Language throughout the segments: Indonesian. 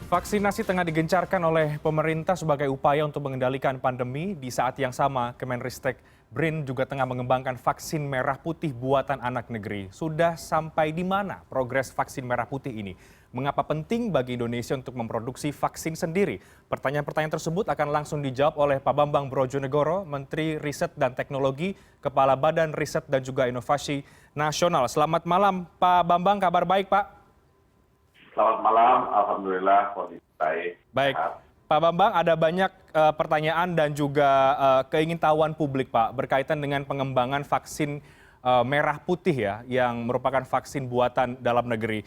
Vaksinasi tengah digencarkan oleh pemerintah sebagai upaya untuk mengendalikan pandemi. Di saat yang sama, Kemenristek BRIN juga tengah mengembangkan vaksin merah putih buatan anak negeri. Sudah sampai di mana progres vaksin merah putih ini? Mengapa penting bagi Indonesia untuk memproduksi vaksin sendiri? Pertanyaan-pertanyaan tersebut akan langsung dijawab oleh Pak Bambang Brojonegoro, Menteri Riset dan Teknologi, Kepala Badan Riset dan juga Inovasi Nasional. Selamat malam, Pak Bambang. Kabar baik, Pak? Selamat malam, alhamdulillah kondisi baik. Baik, Pak Bambang, ada banyak pertanyaan dan juga keingintahuan publik, Pak, berkaitan dengan pengembangan vaksin merah putih ya, yang merupakan vaksin buatan dalam negeri.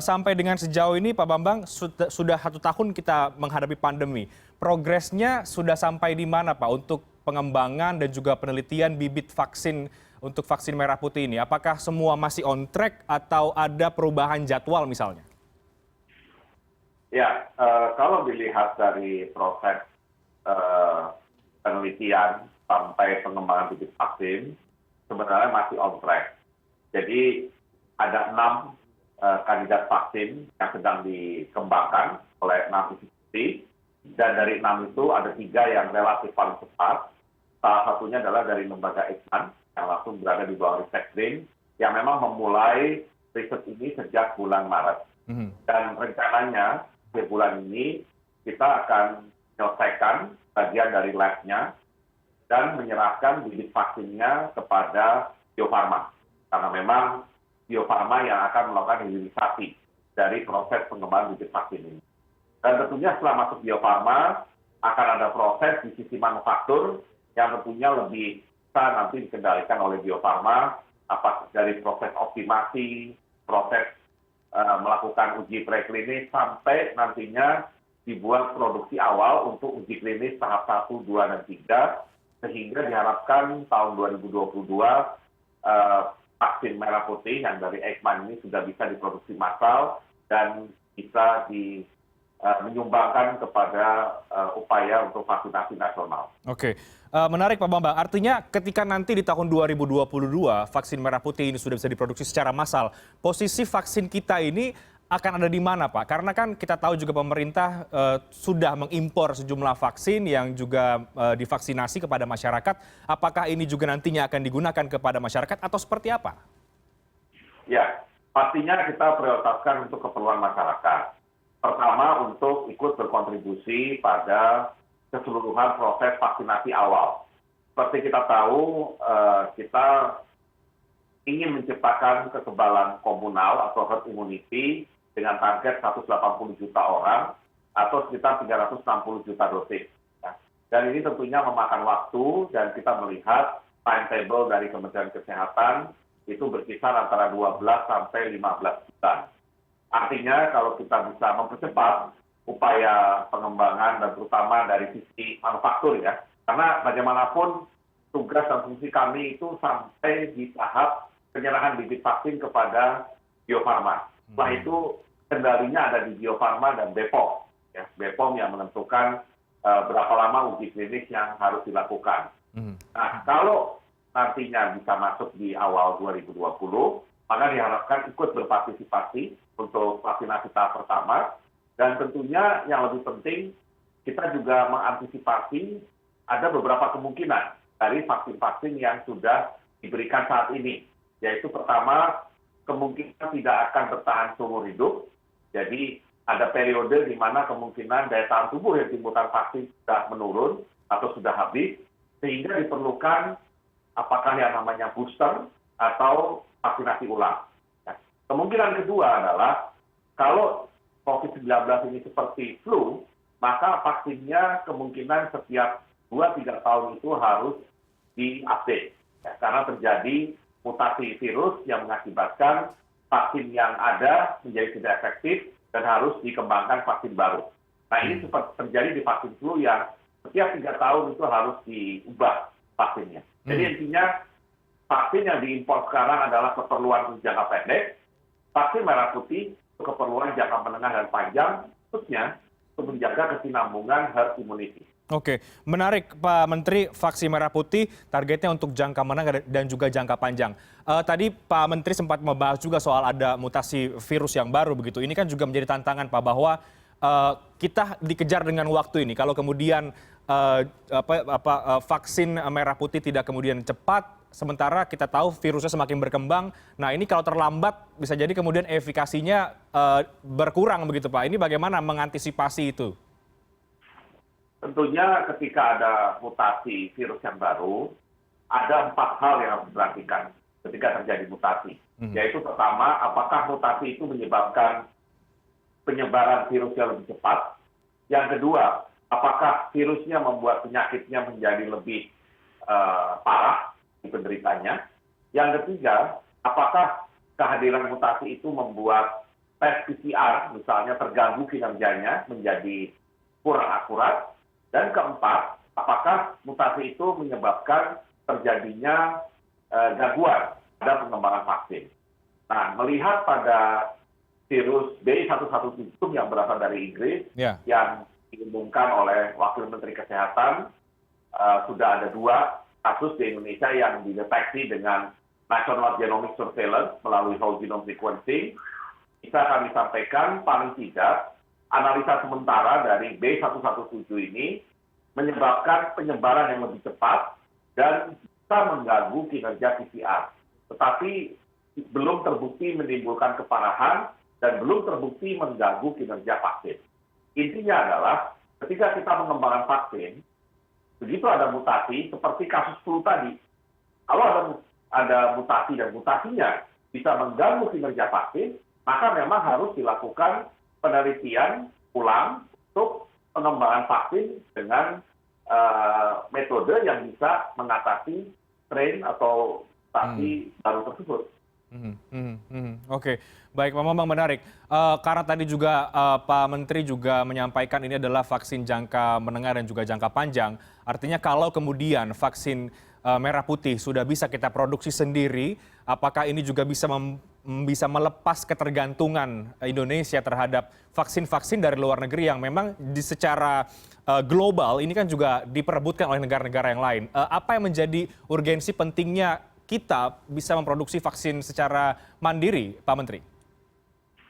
Sampai dengan sejauh ini, Pak Bambang, sudah 1 tahun kita menghadapi pandemi. Progresnya sudah sampai di mana, Pak, untuk pengembangan dan juga penelitian bibit vaksin untuk vaksin merah putih ini? Apakah semua masih on track atau ada perubahan jadwal misalnya? Ya, kalau dilihat dari proses penelitian sampai pengembangan bibit vaksin, sebenarnya masih on track. Jadi ada 6 kandidat vaksin yang sedang dikembangkan oleh 6 institusi, dan dari 6 itu ada 3 yang relatif paling cepat. Salah satunya adalah dari lembaga Eijkman yang langsung berada di bawah Ristek BRIN, yang memang memulai riset ini sejak bulan Maret. Dan rencananya di bulan ini kita akan menyelesaikan bagian dari lab-nya dan menyerahkan bibit vaksinnya kepada Bio Farma. Karena memang Bio Farma yang akan melakukan hilirisasi dari proses pengembangan bibit vaksin ini. Dan tentunya setelah masuk Bio Farma akan ada proses di sisi manufaktur yang tentunya lebih bisa nanti dikendalikan oleh Bio Farma, apa dari proses optimasi, proses melakukan uji preklinis sampai nantinya dibuat produksi awal untuk uji klinis tahap 1, 2, dan 3, sehingga diharapkan tahun 2022 vaksin merah putih yang dari Eijkman ini sudah bisa diproduksi massal dan bisa menyumbangkan kepada upaya untuk vaksinasi nasional. Oke, menarik Pak Bambang. Artinya ketika nanti di tahun 2022 vaksin merah putih ini sudah bisa diproduksi secara massal, posisi vaksin kita ini akan ada di mana, Pak? Karena kan kita tahu juga pemerintah sudah mengimpor sejumlah vaksin yang juga divaksinasi kepada masyarakat. Apakah ini juga nantinya akan digunakan kepada masyarakat atau seperti apa? Ya, pastinya kita prioritaskan untuk keperluan masyarakat. Pertama, untuk ikut berkontribusi pada keseluruhan proses vaksinasi awal. Seperti kita tahu, kita ingin menciptakan kekebalan komunal atau herd immunity dengan target 180 juta orang atau sekitar 360 juta dosis. Dan ini tentunya memakan waktu, dan kita melihat timetable dari Kementerian Kesehatan itu berkisar antara 12 sampai 15 bulan. Artinya kalau kita bisa mempercepat upaya pengembangan dan terutama dari sisi manufaktur ya, karena bagaimanapun tugas dan fungsi kami itu sampai di tahap penyerahan bibit vaksin kepada Bio Farma. Setelah itu kendalinya ada di Bio Farma dan BPOM. Ya, BPOM yang menentukan berapa lama uji klinis yang harus dilakukan. Nah, kalau nantinya bisa masuk di awal 2020, maka diharapkan ikut berpartisipasi untuk vaksinasi tahap pertama. Dan tentunya yang lebih penting, kita juga mengantisipasi ada beberapa kemungkinan dari vaksin-vaksin yang sudah diberikan saat ini. Yaitu pertama, kemungkinan tidak akan bertahan seumur hidup. Jadi ada periode di mana kemungkinan daya tahan tubuh yang timbulkan vaksin sudah menurun atau sudah habis, sehingga diperlukan apakah yang namanya booster atau vaksinasi ulang. Nah, kemungkinan kedua adalah kalau COVID-19 ini seperti flu, maka vaksinnya kemungkinan setiap 2-3 tahun itu harus diupdate. Ya, karena terjadi mutasi virus yang mengakibatkan vaksin yang ada menjadi tidak efektif dan harus dikembangkan vaksin baru. Nah, ini seperti terjadi di vaksin flu yang setiap 3 tahun itu harus diubah vaksinnya. Jadi intinya vaksin yang diimpor sekarang adalah keperluan jangka pendek, vaksin merah putih untuk keperluan jangka menengah dan panjang, khususnya untuk menjaga kesinambungan herd immunity. Oke, menarik Pak Menteri, vaksin merah putih targetnya untuk jangka menengah dan juga jangka panjang. Tadi Pak Menteri sempat membahas juga soal ada mutasi virus yang baru begitu. Ini kan juga menjadi tantangan Pak, bahwa kita dikejar dengan waktu ini. Kalau kemudian vaksin merah putih tidak kemudian cepat, sementara kita tahu virusnya semakin berkembang. Nah ini kalau terlambat bisa jadi kemudian efikasinya berkurang begitu Pak. Ini bagaimana mengantisipasi itu? Tentunya ketika ada mutasi virus yang baru, ada 4 hal yang harus diperhatikan ketika terjadi mutasi. Yaitu pertama, apakah mutasi itu menyebabkan penyebaran virusnya lebih cepat? Yang kedua, apakah virusnya membuat penyakitnya menjadi lebih parah di penderitanya? Yang ketiga, apakah kehadiran mutasi itu membuat tes PCR misalnya terganggu kinerjanya menjadi kurang akurat? Dan keempat, apakah mutasi itu menyebabkan terjadinya gangguan pada pengembangan vaksin? Nah, melihat pada virus B117 yang berasal dari Inggris, yang diumumkan oleh Wakil Menteri Kesehatan, sudah ada 2 kasus di Indonesia yang dideteksi dengan National Genomic Surveillance melalui whole genome sequencing. Bisa kami sampaikan paling tidak analisa sementara dari B117 ini menyebabkan penyebaran yang lebih cepat dan bisa mengganggu kinerja PCR. Tetapi belum terbukti menimbulkan keparahan dan belum terbukti mengganggu kinerja vaksin. Intinya adalah ketika kita mengembangkan vaksin, begitu ada mutasi seperti kasus flu tadi, kalau ada mutasi dan mutasinya bisa mengganggu kinerja vaksin, maka memang harus dilakukan penelitian ulang untuk pengembangan vaksin dengan metode yang bisa mengatasi strain atau mutasi baru tersebut. Oke, baik Pak Bambang, menarik. Karena tadi juga Pak Menteri juga menyampaikan ini adalah vaksin jangka menengah dan juga jangka panjang. Artinya kalau kemudian vaksin merah putih sudah bisa kita produksi sendiri, apakah ini juga bisa melepas ketergantungan Indonesia terhadap vaksin-vaksin dari luar negeri yang memang secara global ini kan juga diperebutkan oleh negara-negara yang lain. Apa yang menjadi urgensi pentingnya kita bisa memproduksi vaksin secara mandiri, Pak Menteri?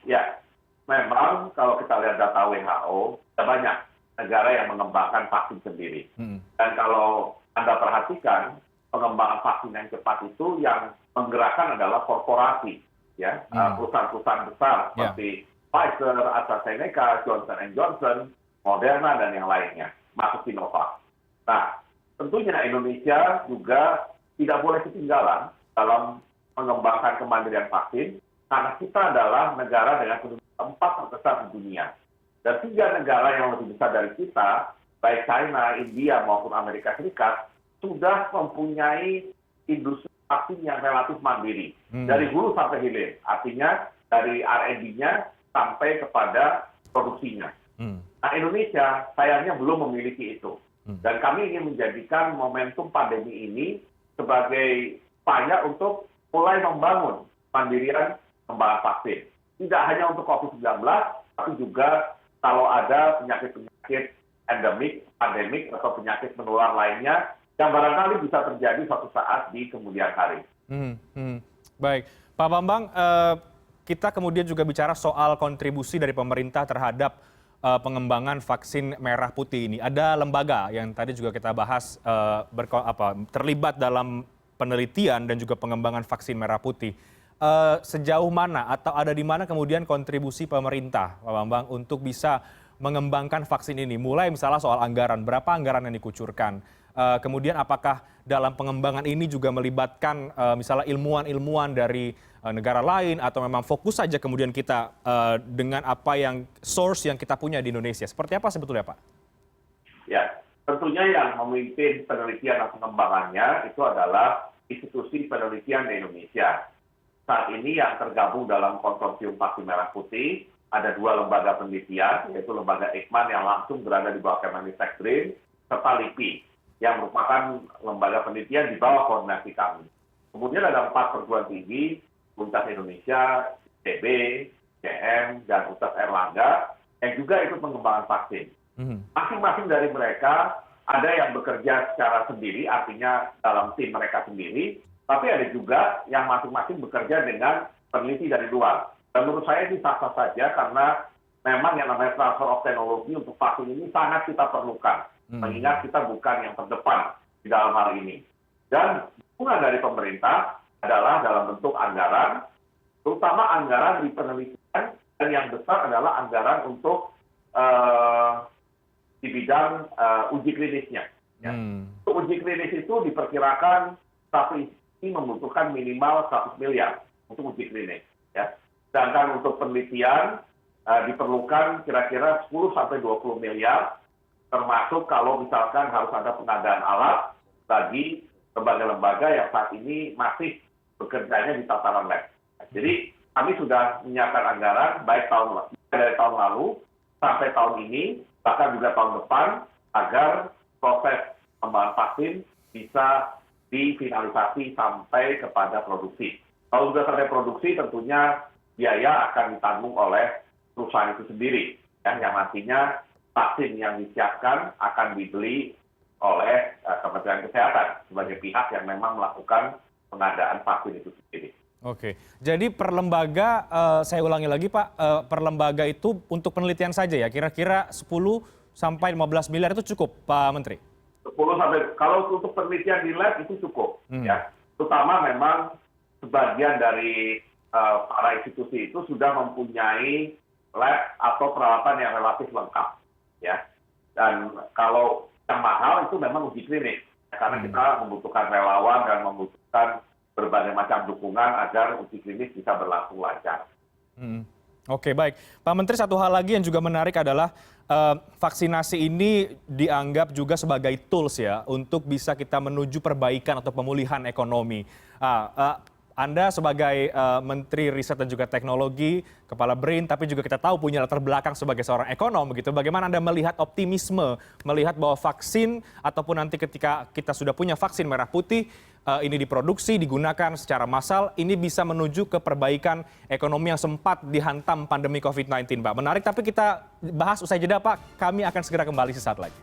Ya, memang kalau kita lihat data WHO, ada banyak negara yang mengembangkan vaksin sendiri. Dan kalau Anda perhatikan, pengembangan vaksin yang cepat itu yang menggerakkan adalah korporasi, ya, perusahaan-perusahaan besar seperti Pfizer, AstraZeneca, Johnson Johnson, Moderna, dan yang lainnya, masuk Sinovac. Nah, tentunya Indonesia juga tidak boleh ketinggalan dalam mengembangkan kemandirian vaksin, karena kita adalah negara dengan penduduk 4 terbesar di dunia. Dan 3 negara yang lebih besar dari kita, baik China, India, maupun Amerika Serikat, sudah mempunyai industri vaksin yang relatif mandiri. Dari hulu sampai hilir. Artinya dari R&D-nya sampai kepada produksinya. Nah, Indonesia sayangnya belum memiliki itu. Dan kami ingin menjadikan momentum pandemi ini sebagai upaya untuk mulai membangun mandirian pengembangan vaksin. Tidak hanya untuk COVID-19, tapi juga kalau ada penyakit-penyakit endemik, pandemik, atau penyakit menular lainnya, yang barangkali bisa terjadi suatu saat di kemudian hari. Baik, Pak Bambang, kita kemudian juga bicara soal kontribusi dari pemerintah terhadap pengembangan vaksin merah putih ini. Ada lembaga yang tadi juga kita bahas terlibat dalam penelitian dan juga pengembangan vaksin merah putih. Sejauh mana atau ada di mana kemudian kontribusi pemerintah, Pak Bambang, untuk bisa mengembangkan vaksin ini? Mulai misalnya soal anggaran, berapa anggaran yang dikucurkan? Kemudian apakah dalam pengembangan ini juga melibatkan misalnya ilmuwan-ilmuwan dari negara lain atau memang fokus saja kemudian kita dengan apa yang source yang kita punya di Indonesia? Seperti apa sebetulnya, Pak? Ya, tentunya yang memimpin penelitian dan pengembangannya itu adalah institusi penelitian di Indonesia. Saat ini yang tergabung dalam konsorsium vaksin merah putih ada 2 lembaga penelitian, yaitu lembaga Eijkman yang langsung berada di bawah Kemenristek BRIN, serta LIPI yang merupakan lembaga penelitian di bawah koordinasi kami. Kemudian ada 4 perguruan tinggi, Universitas Indonesia, ITB, UGM, dan Universitas Erlangga, yang juga ikut pengembangan vaksin. Masing-masing dari mereka ada yang bekerja secara sendiri, artinya dalam tim mereka sendiri, tapi ada juga yang masing-masing bekerja dengan peneliti dari luar. Dan menurut saya ini sah-sah saja karena memang yang namanya transfer of teknologi untuk vaksin ini sangat kita perlukan. Mengingat kita bukan yang terdepan di dalam hal ini. Dan dukungan dari pemerintah adalah dalam bentuk anggaran, terutama anggaran di penelitian, dan yang besar adalah anggaran untuk di bidang uji klinisnya. Ya. Untuk uji klinis itu diperkirakan satu institusi membutuhkan minimal 100 miliar untuk uji klinis. Ya. Sedangkan untuk penelitian diperlukan kira-kira 10-20 miliar, termasuk kalau misalkan harus ada pengadaan alat bagi lembaga-lembaga yang saat ini masih bekerjanya di tataran lab. Jadi kami sudah menyiapkan anggaran baik dari tahun lalu sampai tahun ini, bahkan juga tahun depan, agar proses pengembangan vaksin bisa difinalisasi sampai kepada produksi. Kalau sudah sampai produksi, tentunya biaya akan ditanggung oleh perusahaan itu sendiri, ya, yang nantinya vaksin yang disiapkan akan dibeli oleh Kementerian Kesehatan sebagai pihak yang memang melakukan pengadaan vaksin itu sendiri. Oke, jadi per lembaga, saya ulangi lagi Pak, per lembaga itu untuk penelitian saja ya, kira-kira 10-15 miliar itu cukup Pak Menteri? 10 sampai, kalau untuk penelitian di lab itu cukup, ya. Terutama memang sebagian dari para institusi itu sudah mempunyai lab atau peralatan yang relatif lengkap, ya. Dan kalau yang mahal itu memang uji klinis, karena kita membutuhkan relawan dan membutuhkan berbagai macam dukungan agar uji klinis bisa berlangsung lancar. Oke, baik. Pak Menteri, satu hal lagi yang juga menarik adalah vaksinasi ini dianggap juga sebagai tools ya untuk bisa kita menuju perbaikan atau pemulihan ekonomi. Anda sebagai Menteri Riset dan juga Teknologi, Kepala BRIN, tapi juga kita tahu punya latar belakang sebagai seorang ekonom, begitu. Bagaimana Anda melihat optimisme, melihat bahwa vaksin ataupun nanti ketika kita sudah punya vaksin merah putih, ini diproduksi, digunakan secara massal, ini bisa menuju ke perbaikan ekonomi yang sempat dihantam pandemi COVID-19, Pak. Menarik, tapi kita bahas usai jeda, Pak. Kami akan segera kembali sesaat lagi.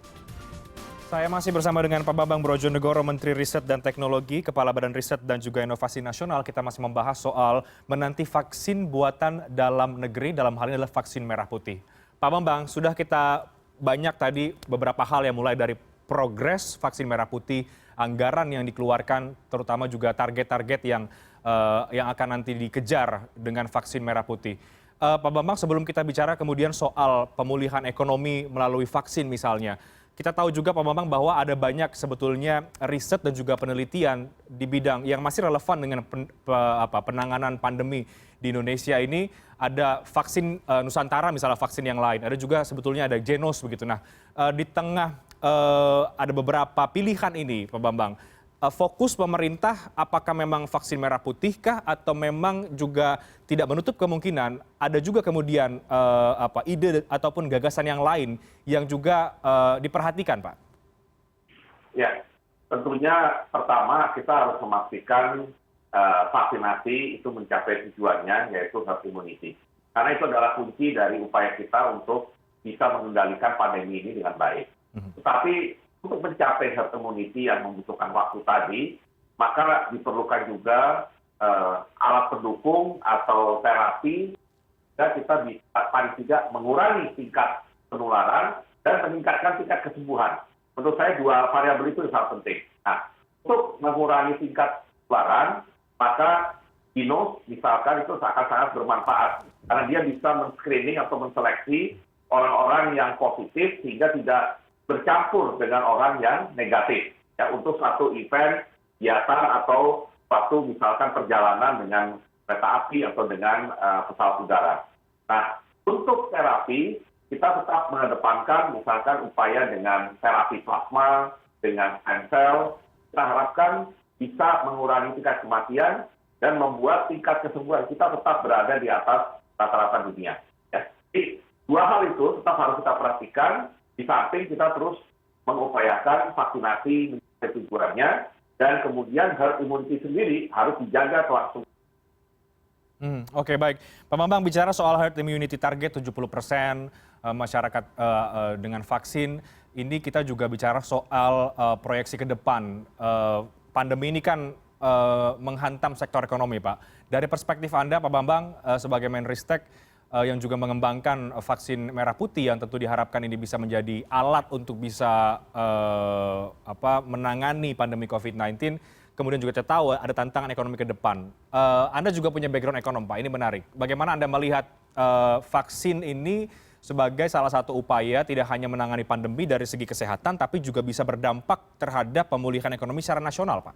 Saya masih bersama dengan Pak Bambang Brojonegoro, Menteri Riset dan Teknologi, Kepala Badan Riset dan juga Inovasi Nasional. Kita masih membahas soal menanti vaksin buatan dalam negeri, dalam hal ini adalah vaksin merah putih. Pak Bambang, sudah kita banyak tadi beberapa hal yang mulai dari progres vaksin merah putih, anggaran yang dikeluarkan, terutama juga target-target yang akan nanti dikejar dengan vaksin merah putih. Pak Bambang, sebelum kita bicara kemudian soal pemulihan ekonomi melalui vaksin misalnya, kita tahu juga Pak Bambang bahwa ada banyak sebetulnya riset dan juga penelitian di bidang yang masih relevan dengan penanganan pandemi di Indonesia ini. Ada vaksin Nusantara misalnya, vaksin yang lain. Ada juga sebetulnya ada Genos begitu. Nah, di tengah ada beberapa pilihan ini Pak Bambang, fokus pemerintah apakah memang vaksin merah putih kah atau memang juga tidak menutup kemungkinan ada juga kemudian ide ataupun gagasan yang lain yang juga diperhatikan, Pak? Ya, tentunya pertama kita harus memastikan vaksinasi itu mencapai tujuannya, yaitu herd immunity. Karena itu adalah kunci dari upaya kita untuk bisa mengendalikan pandemi ini dengan baik. Tetapi untuk mencapai herd immunity yang membutuhkan waktu tadi, maka diperlukan juga alat pendukung atau terapi, dan kita bisa paling tidak mengurangi tingkat penularan dan meningkatkan tingkat kesembuhan. Menurut saya dua variabel itu sangat penting. Nah, untuk mengurangi tingkat penularan, maka Genos misalkan itu sangat bermanfaat karena dia bisa men-screening atau menseleksi orang-orang yang positif sehingga tidak bercampur dengan orang yang negatif, ya, untuk satu event kegiatan atau suatu misalkan perjalanan dengan kereta api atau dengan pesawat udara. Nah, untuk terapi kita tetap mengedepankan misalkan upaya dengan terapi plasma, dengan stem cell. Kita harapkan bisa mengurangi tingkat kematian dan membuat tingkat kesembuhan kita tetap berada di atas rata-rata dunia. Ya. Jadi dua hal itu tetap harus kita perhatikan. Di samping kita terus mengupayakan vaksinasi mencapai tujuannya, dan kemudian herd immunity sendiri harus dijaga langsung. Oke, baik. Pak Bambang, bicara soal herd immunity target 70% masyarakat dengan vaksin, ini kita juga bicara soal proyeksi ke depan. Pandemi ini kan menghantam sektor ekonomi, Pak. Dari perspektif Anda, Pak Bambang, sebagai Menristek, yang juga mengembangkan vaksin merah putih yang tentu diharapkan ini bisa menjadi alat untuk bisa menangani pandemi COVID-19. Kemudian juga kita tahu ada tantangan ekonomi ke depan. Anda juga punya background ekonom, Pak. Ini menarik. Bagaimana Anda melihat vaksin ini sebagai salah satu upaya tidak hanya menangani pandemi dari segi kesehatan, tapi juga bisa berdampak terhadap pemulihan ekonomi secara nasional, Pak?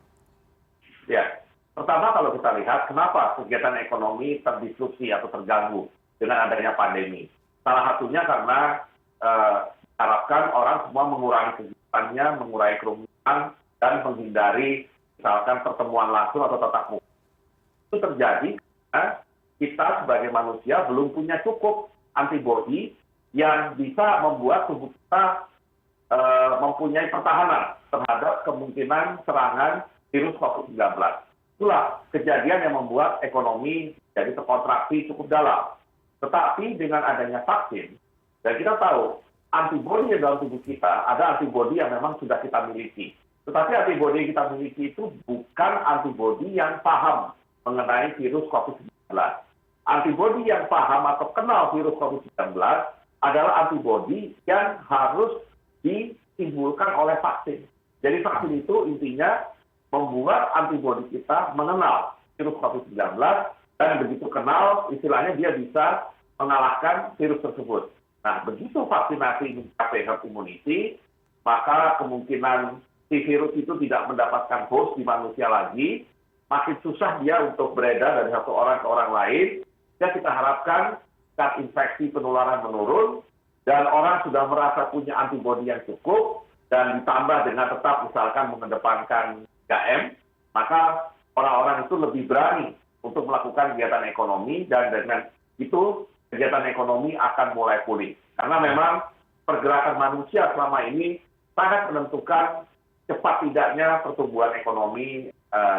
Ya, pertama kalau kita lihat kenapa kegiatan ekonomi terdisrupsi atau terganggu dengan adanya pandemi. Salah satunya karena diharapkan orang semua mengurangi kegiatannya, mengurangi kerumunan, dan menghindari misalkan pertemuan langsung atau tatap muka. Itu terjadi karena kita sebagai manusia belum punya cukup antibodi yang bisa membuat tubuh kita mempunyai pertahanan terhadap kemungkinan serangan virus COVID-19. Itulah kejadian yang membuat ekonomi jadi terkontraksi cukup dalam. Tetapi dengan adanya vaksin, dan kita tahu antibodi yang dalam tubuh kita, ada antibodi yang memang sudah kita miliki. Tetapi antibodi yang kita miliki itu bukan antibodi yang paham mengenai virus COVID-19. Antibodi yang paham atau kenal virus COVID-19 adalah antibodi yang harus ditimbulkan oleh vaksin. Jadi vaksin itu intinya membuat antibodi kita mengenal virus COVID-19 dan begitu kenal, istilahnya dia bisa mengalahkan virus tersebut. Nah, begitu vaksinasi mencapai herd immunity, maka kemungkinan si virus itu tidak mendapatkan host di manusia lagi, makin susah dia untuk beredar dari satu orang ke orang lain. Ya, kita harapkan tingkat infeksi penularan menurun dan orang sudah merasa punya antibodi yang cukup dan ditambah dengan tetap misalkan mengedepankan 3M, maka orang-orang itu lebih berani untuk melakukan kegiatan ekonomi dan dengan itu kegiatan ekonomi akan mulai pulih. Karena memang pergerakan manusia selama ini sangat menentukan cepat tidaknya pertumbuhan ekonomi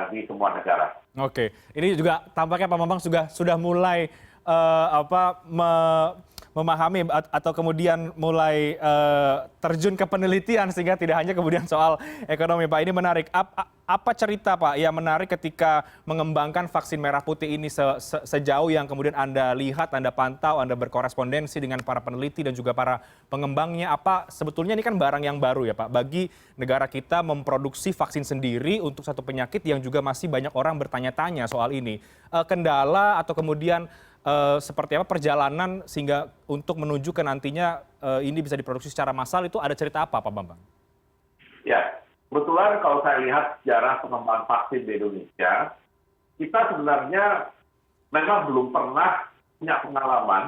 di semua negara. Oke, ini juga tampaknya Pak Bambang sudah mulai memahami atau kemudian mulai terjun ke penelitian sehingga tidak hanya kemudian soal ekonomi, Pak. Ini menarik. Apa cerita, Pak, yang menarik ketika mengembangkan vaksin merah putih ini sejauh yang kemudian Anda lihat, Anda pantau, Anda berkorespondensi dengan para peneliti dan juga para pengembangnya? Apa sebetulnya ini kan barang yang baru ya, Pak, bagi negara kita memproduksi vaksin sendiri untuk satu penyakit yang juga masih banyak orang bertanya-tanya soal ini. Kendala atau kemudian seperti apa perjalanan sehingga untuk menuju ke nantinya ini bisa diproduksi secara massal, itu ada cerita apa, Pak Bambang? Ya, kebetulan kalau saya lihat sejarah pengembangan vaksin di Indonesia, kita sebenarnya memang belum pernah punya pengalaman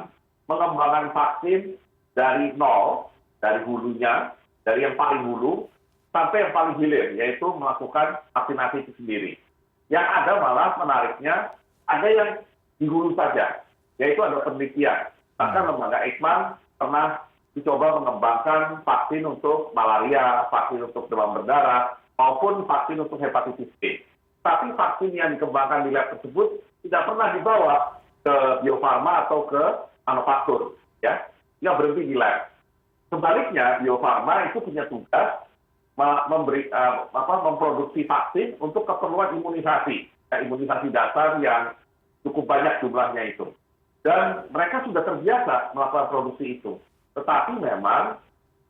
mengembangkan vaksin dari nol, dari hulunya, dari yang paling hulu sampai yang paling hilir, yaitu melakukan vaksinasi itu sendiri. Yang ada malah menariknya, ada yang di hulu saja, yaitu ada penelitian. Bahkan lembaga Eijkman pernah dicoba mengembangkan vaksin untuk malaria, vaksin untuk demam berdarah, maupun vaksin untuk hepatitis B. Tapi vaksin yang dikembangkan di lab tersebut tidak pernah dibawa ke Bio Farma atau ke manufaktur, ya, dia berhenti di lab. Sebaliknya, Bio Farma itu punya tugas memproduksi vaksin untuk keperluan imunisasi, imunisasi dasar yang cukup banyak jumlahnya itu. Dan mereka sudah terbiasa melakukan produksi itu. Tetapi memang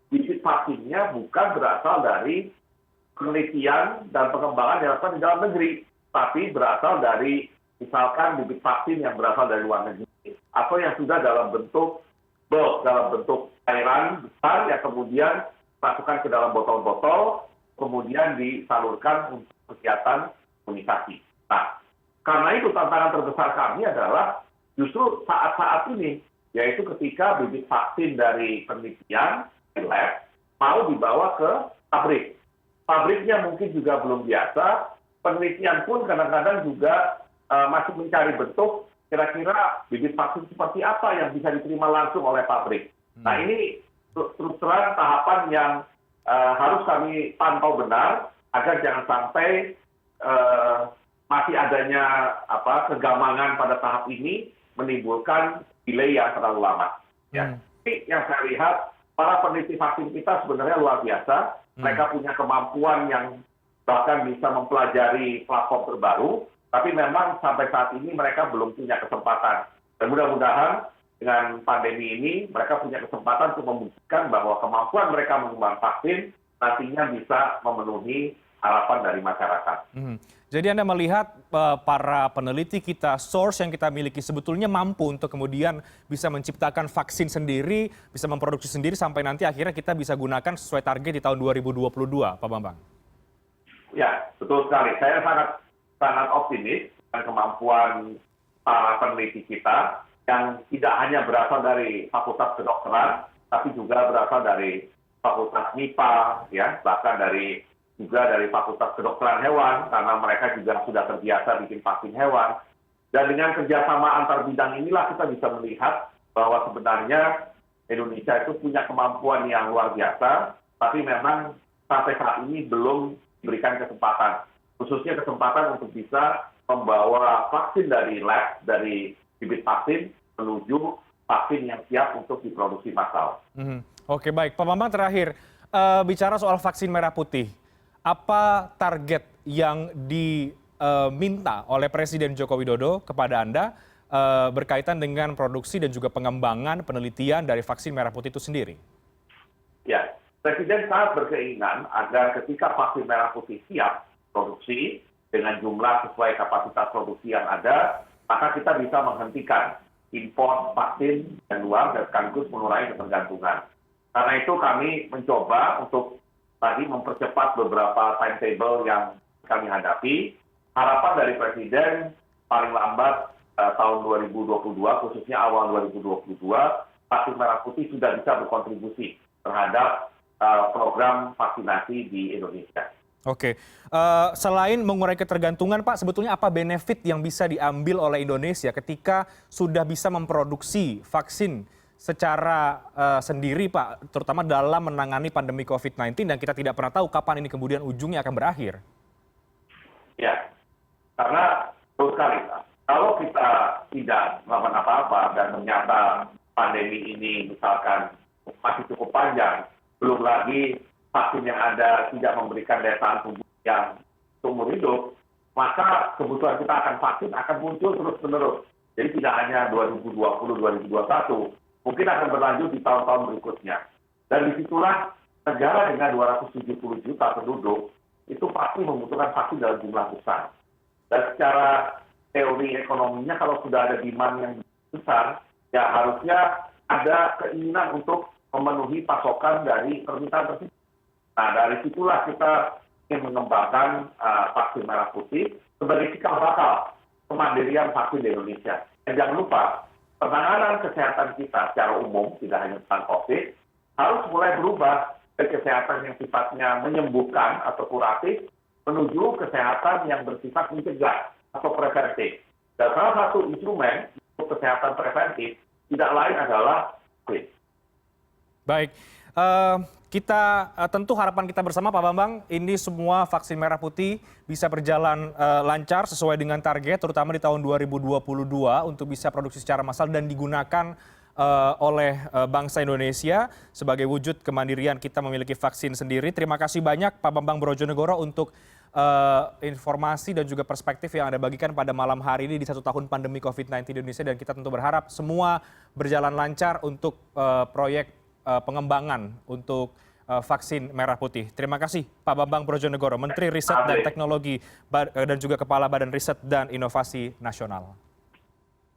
bibit vaksinnya bukan berasal dari penelitian dan pengembangan yang dilakukan di dalam negeri, tapi berasal dari misalkan bibit vaksin yang berasal dari luar negeri, atau yang sudah dalam bentuk bulk, dalam bentuk cairan besar yang kemudian masukkan ke dalam botol-botol, kemudian disalurkan untuk kegiatan imunisasi. Nah, karena itu tantangan terbesar kami adalah justru saat-saat ini, yaitu ketika bibit vaksin dari penelitian di lab mau dibawa ke pabrik. Pabriknya mungkin juga belum biasa, penelitian pun kadang-kadang juga masih mencari bentuk kira-kira bibit vaksin seperti apa yang bisa diterima langsung oleh pabrik. Nah, ini terus terang tahapan yang harus kami pantau benar agar jangan sampai masih adanya kegamangan pada tahap ini menimbulkan delay yang terlalu lama. Ya. Tapi yang saya lihat, para peneliti vaksin kita sebenarnya luar biasa. Mereka punya kemampuan yang bahkan bisa mempelajari platform terbaru, tapi memang sampai saat ini mereka belum punya kesempatan. Dan mudah-mudahan dengan pandemi ini mereka punya kesempatan untuk membuktikan bahwa kemampuan mereka mengembang vaksin nantinya bisa memenuhi harapan dari masyarakat. Jadi Anda melihat para peneliti kita, source yang kita miliki sebetulnya mampu untuk kemudian bisa menciptakan vaksin sendiri, bisa memproduksi sendiri sampai nanti akhirnya kita bisa gunakan sesuai target di tahun 2022, Pak Bambang. Ya, betul sekali. Saya sangat optimis dengan kemampuan para peneliti kita yang tidak hanya berasal dari Fakultas Kedokteran, tapi juga berasal dari Fakultas MIPA, ya, bahkan juga dari Fakultas Kedokteran Hewan, karena mereka juga sudah terbiasa bikin vaksin hewan. Dan dengan kerjasama antar bidang inilah kita bisa melihat bahwa sebenarnya Indonesia itu punya kemampuan yang luar biasa, tapi memang sampai saat ini belum diberikan kesempatan, khususnya kesempatan untuk bisa membawa vaksin dari lab, dari bibit vaksin, menuju vaksin yang siap untuk diproduksi massal. Oke, baik. Pak Bambang terakhir, bicara soal vaksin merah putih, apa target yang diminta oleh Presiden Joko Widodo kepada Anda berkaitan dengan produksi dan juga pengembangan penelitian dari vaksin merah putih itu sendiri? Ya, Presiden sangat berkeinginan agar ketika vaksin merah putih siap produksi dengan jumlah sesuai kapasitas produksi yang ada, maka kita bisa menghentikan impor vaksin dari luar dan sekaligus mengurangi ketergantungan. Karena itu kami mencoba untuk tadi mempercepat beberapa timetable yang kami hadapi. Harapan dari Presiden paling lambat tahun 2022, khususnya awal 2022, vaksin merah putih sudah bisa berkontribusi terhadap program vaksinasi di Indonesia. Oke, selain mengurangi ketergantungan, Pak, sebetulnya apa benefit yang bisa diambil oleh Indonesia ketika sudah bisa memproduksi vaksin secara sendiri, Pak, terutama dalam menangani pandemi COVID-19 dan kita tidak pernah tahu kapan ini kemudian ujungnya akan berakhir? Ya, karena betul sekali, Pak. Kalau kita tidak melakukan apa-apa dan ternyata pandemi ini misalkan masih cukup panjang, belum lagi vaksin yang ada tidak memberikan daya tahan tubuh yang seumur hidup, maka kebutuhan kita akan vaksin akan muncul terus-menerus. Jadi tidak hanya 2020, 2021, mungkin akan berlanjut di tahun-tahun berikutnya. Dan disitulah negara dengan 270 juta penduduk itu pasti membutuhkan vaksin dalam jumlah besar. Dan secara teori ekonominya kalau sudah ada demand yang besar, ya harusnya ada keinginan untuk memenuhi pasokan dari permintaan tersebut. Nah, dari situlah kita ingin mengembangkan vaksin merah putih sebagai cikal bakal kemandirian vaksin di Indonesia. Dan jangan lupa, penanganan kesehatan kita secara umum, tidak hanya tentang COVID, harus mulai berubah dari kesehatan yang sifatnya menyembuhkan atau kuratif menuju kesehatan yang bersifat mencegah atau preventif. Dan salah satu instrumen untuk kesehatan preventif tidak lain adalah vaksin. Baik, tentu harapan kita bersama Pak Bambang, ini semua vaksin merah putih bisa berjalan lancar sesuai dengan target, terutama di tahun 2022 untuk bisa produksi secara massal dan digunakan oleh bangsa Indonesia sebagai wujud kemandirian kita memiliki vaksin sendiri. Terima kasih banyak Pak Bambang Brojonegoro untuk informasi dan juga perspektif yang Anda bagikan pada malam hari ini di 1 tahun pandemi COVID-19 di Indonesia, dan kita tentu berharap semua berjalan lancar untuk proyek pengembangan untuk vaksin merah putih. Terima kasih Pak Bambang Brojonegoro, Menteri Riset dan Teknologi dan juga Kepala Badan Riset dan Inovasi Nasional.